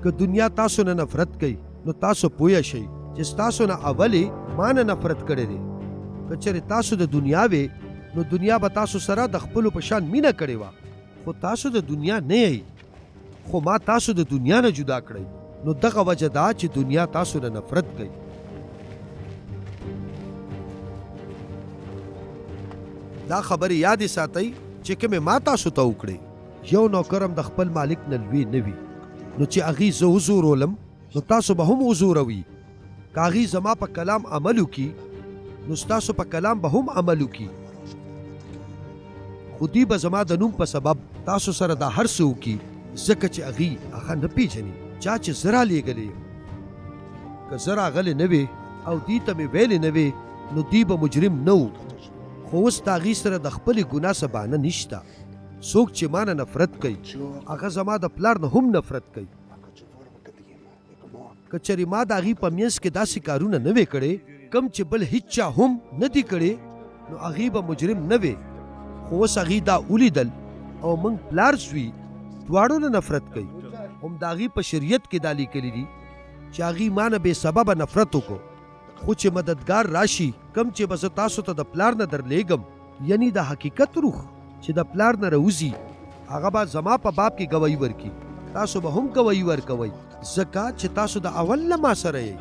که دنیا تاسو نه نفرت کوي نو تاسو پوه شئ چې تاسو نه اولې ما نه نفرت کړی دی. که چېرې تاسو د دنیا وې نو دنیا به تاسو سره د خپلو په شان مینه کړې وه، خو تاسو د دنیا نه یئ، خو ما تاسو د دنیا نه جدا کړئ. نو دغه وجه دا چې دنیا تاسو نه نفرت کوي. دا خبرې یادې ساتئ چې کومې ما تاسو ته وکړې. یو نوکر هم د خپل مالک نه لوی نه وي، نو چې هغې زه وزورولم نو تاسو به هم وزوروي. که هغې زما په کلام عمل وکړي نو ستاسو په کلام به هم عمل وکړي. خو دوی به زما د نوم په سبب تاسو سره دا هر څه وکړي، ځکه چې هغې هغه نه پېژني چا چې زه رالیږلی یم. که زه راغلی نه وې او دوی ته مې ویلې نه وې نو دوی به مجرم نه وو. خو اوس د هغې سره د خپلې ګناه څه بهانه نشته. څوک چې ما نه نفرت کوي هغه زما د پلار نه هم نفرت کوي. که چېرې ما د هغې په منځ کې داسې کارونه نه وې کړې کوم چې بل هیڅ چا هم نه دي کړې نو هغې به مجرم نه وې. خو اوس هغې دا ولیدل او موږ پلار زوی دواړو نه نفرت کوي. هم د هغې په شریعت کې دا لیکلي دي چې هغې ما نه بې سببه نفرت وکړو. خو چې مددګار راشي کوم چې به زه تاسو ته د پلار نه درلیږم، یعنی د حقیقت روح چې د پلار نه راوځي، هغه به زما په باب کې ګواهي ورکړي. تاسو به هم ګواهي ورکوئ ځکه چې تاسو د اول نه ما سره یئ.